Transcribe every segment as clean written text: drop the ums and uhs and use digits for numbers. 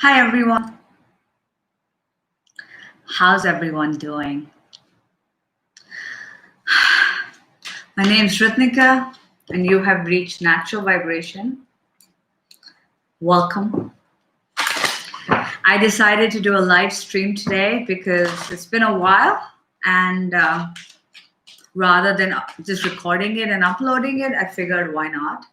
Hi everyone. How's everyone doing? My name is Ritnika and you have reached Natural Vibration. Welcome. I decided to do a live stream today because it's been a while and rather than just recording it and uploading it, I figured why not?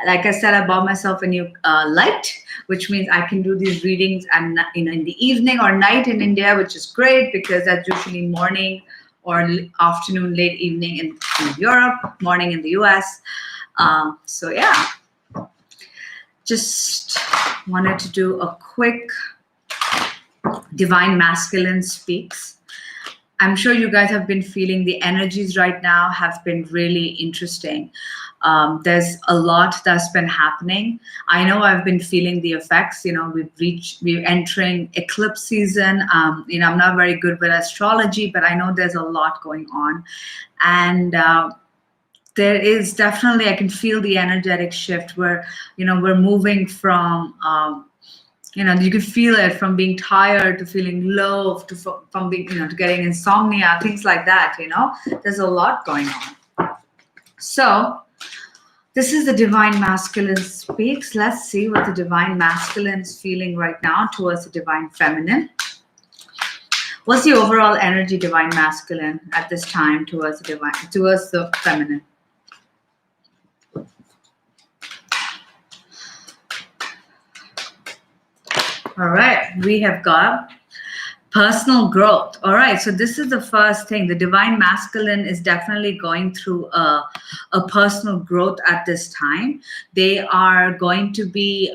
Like I said, I bought myself a new light, which means I can do these readings and in the evening or night in India, which is great because that's usually morning or afternoon, late evening in Europe, morning in the US. So yeah, just wanted to do a quick Divine Masculine Speaks. I'm sure you guys have been feeling the energies right now have been really interesting. There's a lot that's been happening. I know I've been feeling the effects. We're entering eclipse season. I'm not very good with astrology, but I know there's a lot going on. And there is definitely, I can feel the energetic shift where, we're moving from, you can feel it from being tired to feeling low to from being, to getting insomnia, things like that. There's a lot going on. So this is the Divine Masculine Speaks. Let's see what the Divine Masculine is feeling right now towards the Divine Feminine. What's the overall energy, Divine Masculine, at this time towards the Feminine? All right, we have got personal growth. All right, so this is the first thing. The Divine Masculine is definitely going through a personal growth at this time. They are going to be,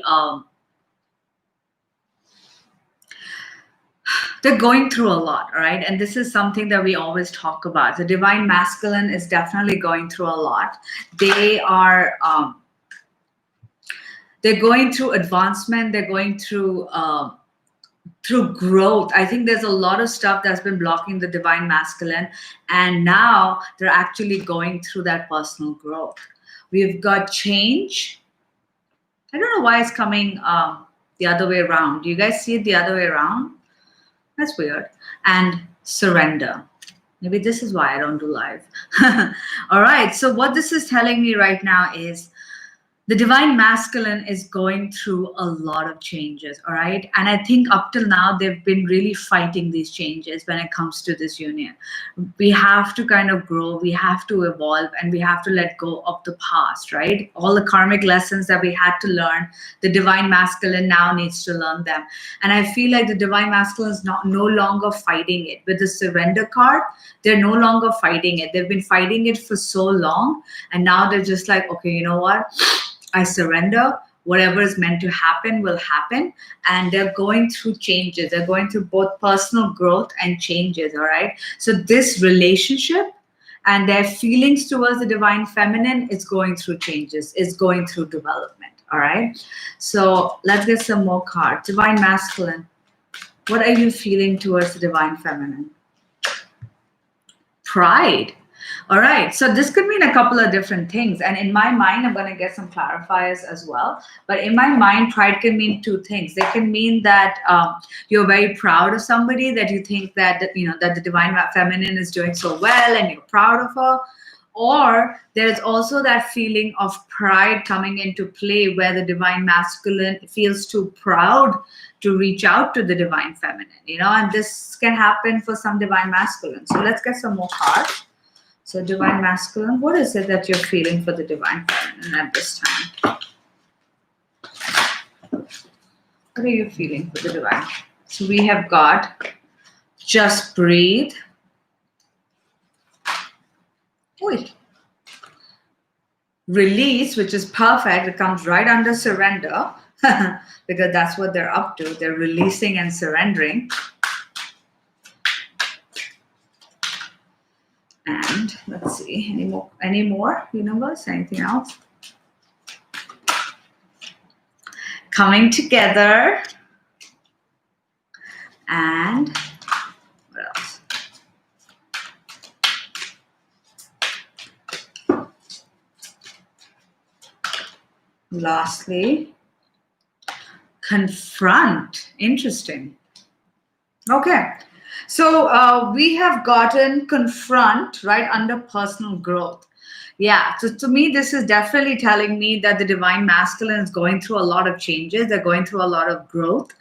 they're going through a lot, all right? And this is something that we always talk about. The Divine Masculine is definitely going through a lot. They are, they're going through advancement. They're going through growth. I think there's a lot of stuff that's been blocking the Divine Masculine, and now they're actually going through that personal growth. We've got change. I don't know why it's coming the other way around. Do you guys see it the other way around? That's weird. And surrender. Maybe this is why I don't do live. All right, so what this is telling me right now is the Divine Masculine is going through a lot of changes, all right? And I think up till now, they've been really fighting these changes when it comes to this union. We have to kind of grow, we have to evolve, and we have to let go of the past, right? All the karmic lessons that we had to learn, the Divine Masculine now needs to learn them. And I feel like the Divine Masculine is no longer fighting it. With the surrender card, they're no longer fighting it. They've been fighting it for so long, and now they're just like, okay, you know what? I surrender. Whatever is meant to happen will happen. And they're going through changes. They're going through both personal growth and changes, all right? So this relationship and their feelings towards the Divine Feminine is going through changes, is going through development, all right? So let's get some more cards. Divine Masculine, what are you feeling towards the Divine Feminine? Pride. All right, so this could mean a couple of different things. And in my mind, I'm going to get some clarifiers as well. But in my mind, pride can mean two things. They can mean that you're very proud of somebody, that you think that, that the Divine Feminine is doing so well and you're proud of her. Or there's also that feeling of pride coming into play where the Divine Masculine feels too proud to reach out to the Divine Feminine, and this can happen for some Divine Masculine. So let's get some more cards. So Divine Masculine, what is it that you're feeling for the Divine Feminine at this time? What are you feeling for the Divine? So we have got just breathe. Wait. Release, which is perfect. It comes right under surrender because that's what they're up to. They're releasing and surrendering. And let's see, any more universe, anything else? Coming together. And what else? Lastly, confront. Interesting. Okay. So we have gotten confront right under personal growth. Yeah. So to me, this is definitely telling me that the divine masculine is going through a lot of changes. They're going through a lot of growth.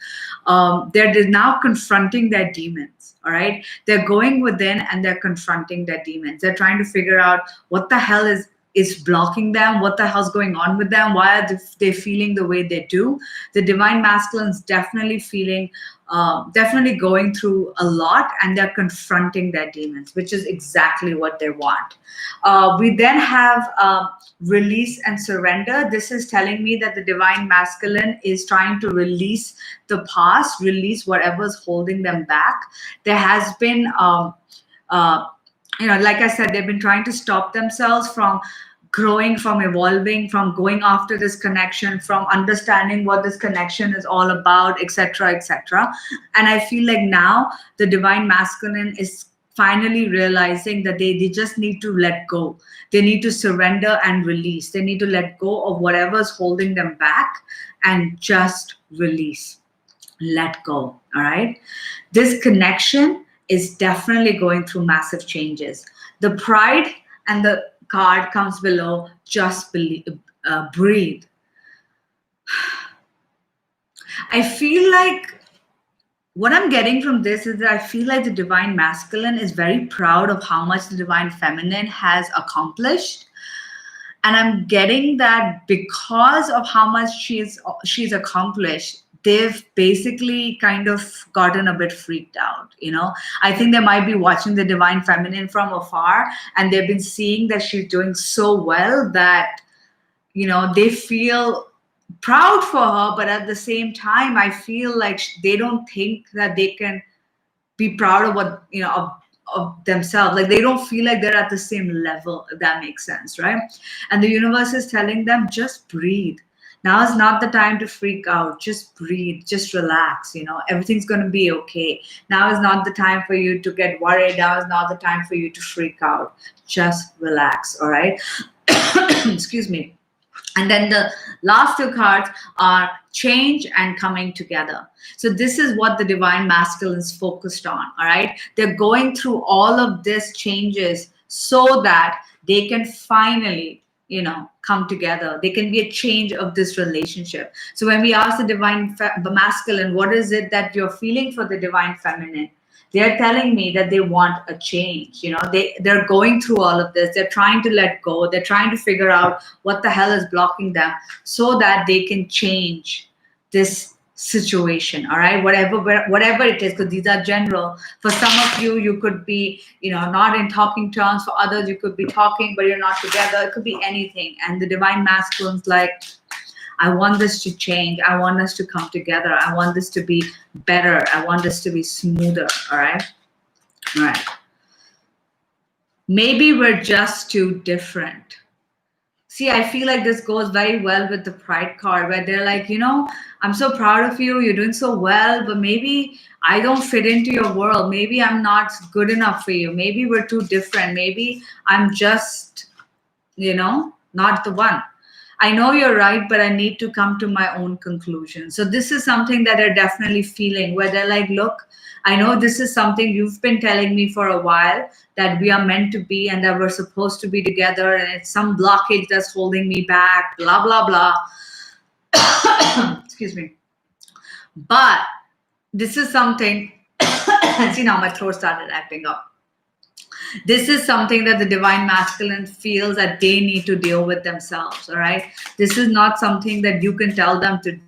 They're now confronting their demons. All right. They're going within and they're confronting their demons. They're trying to figure out what the hell is blocking them, what the hell's going on with them, why are they feeling the way they do. The divine masculine is definitely feeling definitely going through a lot, and they're confronting their demons, which is exactly what they want. We then have release and surrender. This is telling me that the divine masculine is trying to release the past, release whatever's holding them back. There has been like I said, they've been trying to stop themselves from growing, from evolving, from going after this connection, from understanding what this connection is all about, etc., etc. And I feel like now the divine masculine is finally realizing that they just need to let go. They need to surrender and release. They need to let go of whatever's holding them back and just release. Let go. All right. This connection is definitely going through massive changes. The pride and the card comes below, just breathe. I feel like what I'm getting from this is that I feel like the divine masculine is very proud of how much the divine feminine has accomplished. And I'm getting that because of how much she's accomplished, they've basically kind of gotten a bit freaked out. I think they might be watching the divine feminine from afar, and they've been seeing that she's doing so well that they feel proud for her, but at the same time I feel like they don't think that they can be proud of what of themselves. Like they don't feel like they're at the same level, if that makes sense, right? And the universe is telling them, just breathe. Now is not the time to freak out. Just breathe, just relax. Everything's going to be okay. Now is not the time for you to get worried. Now is not the time for you to freak out. Just relax. All right. Excuse me. And then the last two cards are change and coming together. So this is what the divine masculine is focused on. All right. They're going through all of these changes so that they can finally, come together. They can be a change of this relationship. So when we ask the masculine, what is it that you're feeling for the divine feminine? They're telling me that they want a change. They're going through all of this. They're trying to let go. They're trying to figure out what the hell is blocking them so that they can change this situation. All right, whatever it is, because these are general. For some of you, you could be, not in talking terms. For others, you could be talking, but you're not together. It could be anything. And the divine masculine's like, I want this to change. I want us to come together. I want this to be better. I want this to be smoother. All right. All right. Maybe we're just too different. See, I feel like this goes very well with the pride card, where they're like, I'm so proud of you. You're doing so well, but maybe I don't fit into your world. Maybe I'm not good enough for you. Maybe we're too different. Maybe I'm just, not the one. I know you're right, but I need to come to my own conclusion. So this is something that they're definitely feeling, where they're like, look, I know this is something you've been telling me for a while, that we are meant to be and that we're supposed to be together, and it's some blockage that's holding me back, blah, blah, blah. Excuse me. But this is something, see now my throat started acting up. This is something that the divine masculine feels that they need to deal with themselves. All right. This is not something that you can tell them to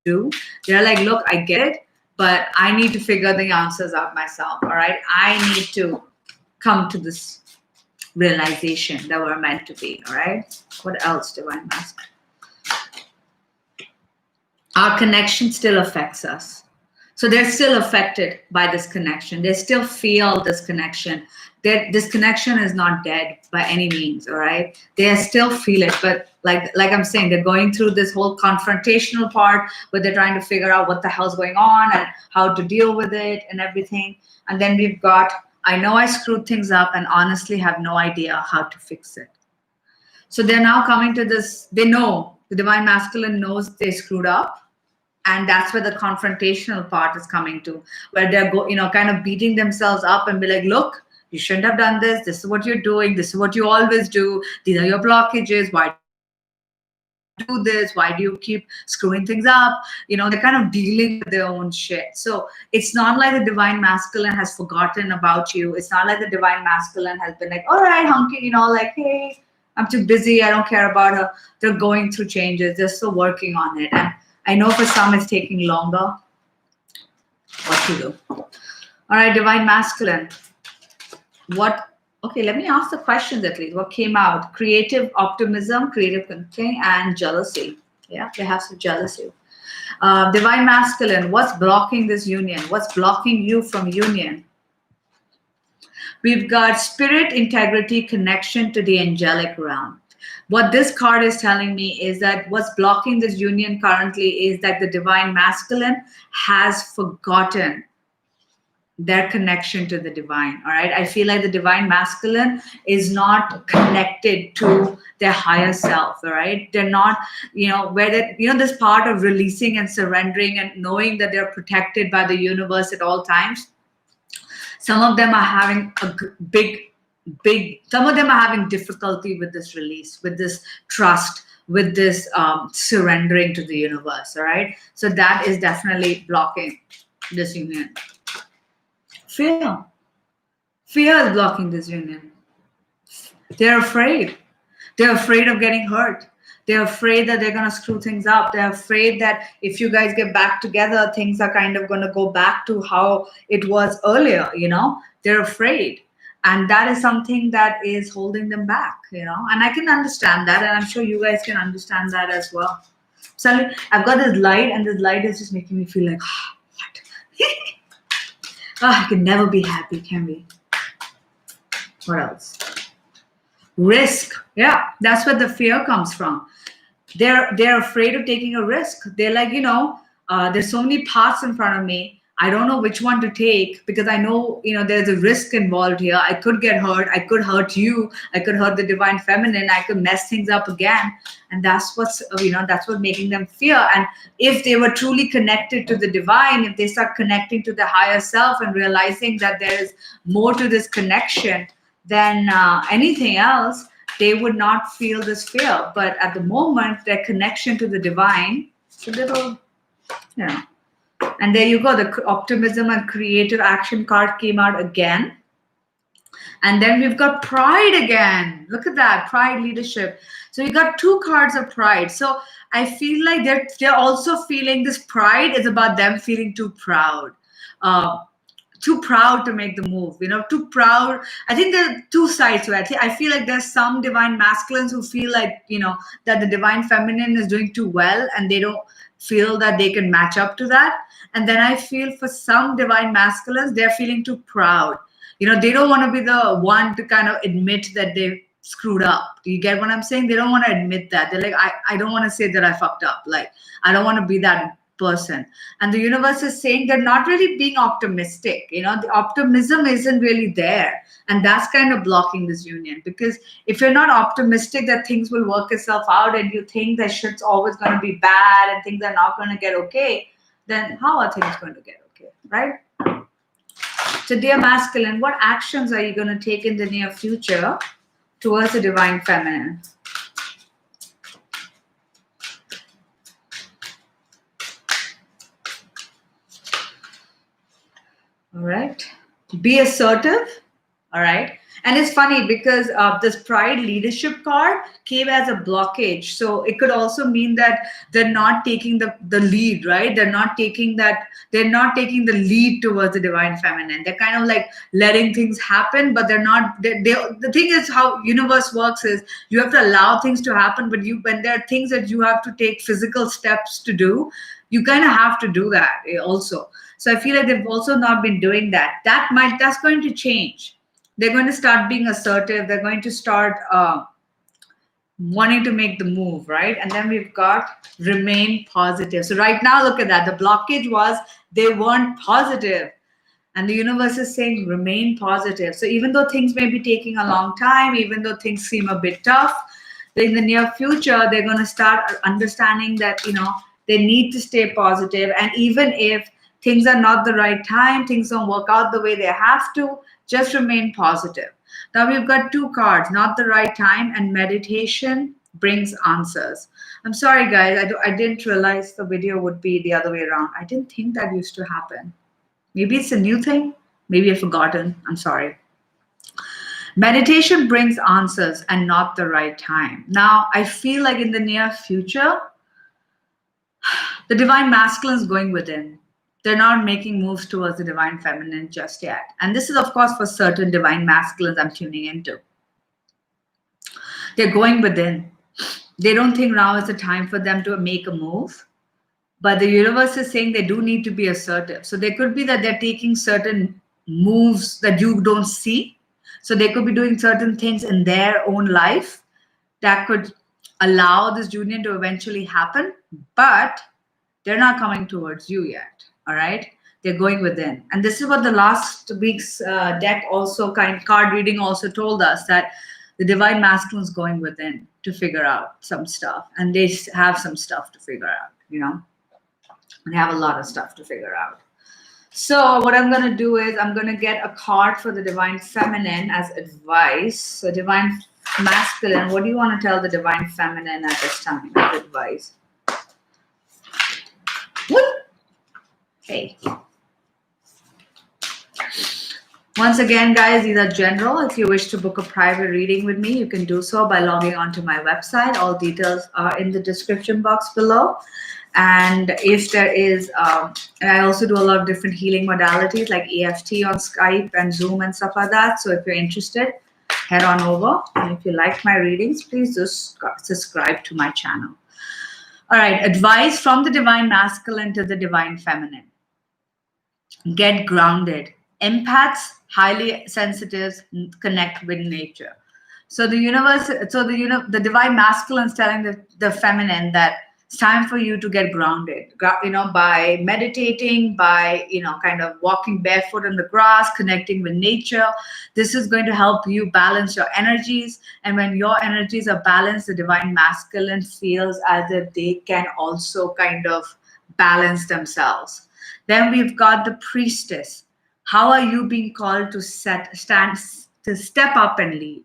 do. They're like, look, I get it, but I need to figure the answers out myself. All right. I need to come to this realization that we're meant to be. All right. What else, divine masculine? Our connection still affects us. So they're still affected by this connection. They still feel this connection. This connection is not dead by any means, all right? They still feel it, but like I'm saying, they're going through this whole confrontational part where they're trying to figure out what the hell's going on and how to deal with it and everything. And then we've got, I know I screwed things up and honestly have no idea how to fix it. So they're now coming to this, they know, the divine masculine knows they screwed up. And that's where the confrontational part is coming to, where they're kind of beating themselves up and be like, look, you shouldn't have done this. This is what you're doing. This is what you always do. These are your blockages. Why do this? Why do you keep screwing things up? They're kind of dealing with their own shit. So it's not like the divine masculine has forgotten about you. It's not like the divine masculine has been like, all right, hunky, like, hey, I'm too busy. I don't care about her. They're going through changes. They're still working on it. And I know for some it's taking longer. What to do? All right, divine masculine. What? Okay, let me ask the questions at least. What came out? Creative optimism, creative thinking, and jealousy. Yeah, they have some jealousy. Divine masculine. What's blocking this union? What's blocking you from union? We've got spirit, integrity, connection to the angelic realm. What this card is telling me is that what's blocking this union currently is that the divine masculine has forgotten their connection to the divine. All right, I feel like the divine masculine is not connected to their higher self. All right, they're not, where they, this part of releasing and surrendering and knowing that they're protected by the universe at all times. Some of them are having a some of them are having difficulty with this release, with this trust, with this surrendering to the universe. All right, so that is definitely blocking this union. Fear is blocking this union. They're afraid of getting hurt. They're afraid that they're going to screw things up. They're afraid that if you guys get back together, things are kind of going to go back to how it was earlier. They're afraid. And that is something that is holding them back, and I can understand that. And I'm sure you guys can understand that as well. So I've got this light, and this light is just making me feel like, what? I can never be happy, can we? What else? Risk. Yeah, that's where the fear comes from. They're afraid of taking a risk. They're like, there's so many paths in front of me. I don't know which one to take because I know, there's a risk involved here. I could get hurt. I could hurt you. I could hurt the divine feminine. I could mess things up again. And that's what's making them fear. And if they were truly connected to the divine, if they start connecting to the higher self and realizing that there is more to this connection than anything else, they would not feel this fear. But at the moment, their connection to the divine, it's a little, And there you go. The optimism and creative action card came out again. And then we've got pride again. Look at that, pride, leadership. So you got two cards of pride. So I feel like they're also feeling this pride is about them feeling too proud. Too proud to make the move, too proud. I think there are two sides to it. I feel like there's some divine masculines who feel like, that the divine feminine is doing too well and they don't feel that they can match up to that. And then I feel for some divine masculines, they're feeling too proud. They don't want to be the one to kind of admit that they screwed up. Do you get what I'm saying? They don't want to admit that. They're like, I don't want to say that I fucked up. Like, I don't want to be that person. And the universe is saying they're not really being optimistic. The optimism isn't really there. And that's kind of blocking this union, because if you're not optimistic that things will work itself out and you think that shit's always going to be bad and things are not going to get okay, then how are things going to get okay, right? So dear masculine, what actions are you going to take in the near future towards the divine feminine? All right. Be assertive. All right. And it's funny because this pride leadership card came as a blockage. So it could also mean that they're not taking the lead, right? They're not taking the lead towards the divine feminine. They're kind of like letting things happen, but they're not, the thing is how universe works is you have to allow things to happen, but when there are things that you have to take physical steps to do, you kind of have to do that also. So I feel like they've also not been doing that. That's going to change. They're going to start being assertive. They're going to start wanting to make the move, right? And then we've got remain positive. So right now, look at that. The blockage was they weren't positive. And the universe is saying remain positive. So even though things may be taking a long time, even though things seem a bit tough, in the near future, they're going to start understanding that, They need to stay positive, and even if things are not the right time, things don't work out the way they have to, just remain positive. Now we've got two cards, not the right time and meditation brings answers. I'm sorry, guys. I didn't realize the video would be the other way around. I didn't think that used to happen. Maybe it's a new thing. Maybe I've forgotten. I'm sorry. Meditation brings answers and not the right time. Now, I feel like in the near future, the divine masculine is going within. They're not making moves towards the divine feminine just yet. And this is, of course, for certain divine masculines I'm tuning into. They're going within. They don't think now is the time for them to make a move. But the universe is saying they do need to be assertive. So they could be that they're taking certain moves that you don't see. So they could be doing certain things in their own life that could allow this union to eventually happen, but they're not coming towards you yet. All right, they're going within. And this is what the last week's deck also card reading also told us, that the divine masculine is going within to figure out some stuff, and they have some stuff to figure out. They have a lot of stuff to figure out. So what I'm going to do is I'm going to get a card for the divine feminine as advice. So divine masculine, what do you want to tell the divine feminine at this time as advice? What? Hey. Once again, guys, these are general. If you wish to book a private reading with me, you can do so by logging onto my website. All details are in the description box below. And if there is, and I also do a lot of different healing modalities like EFT on Skype and Zoom and stuff like that. So if you're interested, head on over. And if you like my readings, please just subscribe to my channel. All right, advice from the divine masculine to the divine feminine. Get grounded. Empaths, highly sensitives, connect with nature. So the universe, the divine masculine is telling the feminine that it's time for you to get grounded, by meditating, by, kind of walking barefoot in the grass, connecting with nature. This is going to help you balance your energies. And when your energies are balanced, the divine masculine feels as if they can also kind of balance themselves. Then we've got the priestess. How are you being called to step up and lead?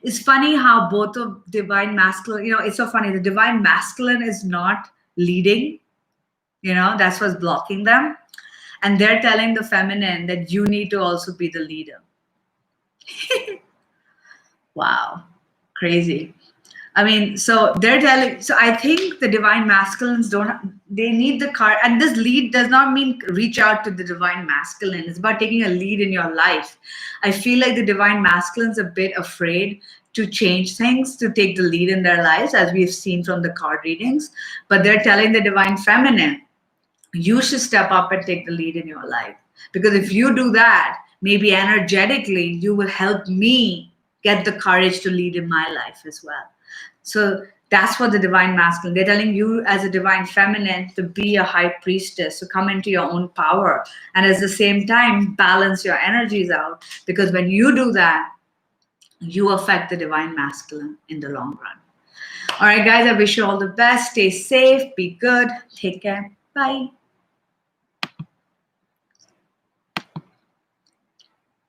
It's funny how both of divine masculine, it's so funny. The divine masculine is not leading, that's what's blocking them. And they're telling the feminine that you need to also be the leader. Wow, crazy. I mean, so they're telling, so I think the divine masculines they need the card. And this lead does not mean reach out to the divine masculine. It's about taking a lead in your life. I feel like the divine masculine's a bit afraid to change things, to take the lead in their lives, as we've seen from the card readings. But they're telling the divine feminine, you should step up and take the lead in your life. Because if you do that, maybe energetically, you will help me get the courage to lead in my life as well. So that's what the divine masculine, they're telling you as a divine feminine to be a high priestess, to come into your own power. And at the same time, balance your energies out. Because when you do that, you affect the divine masculine in the long run. All right, guys, I wish you all the best. Stay safe, be good, take care. Bye.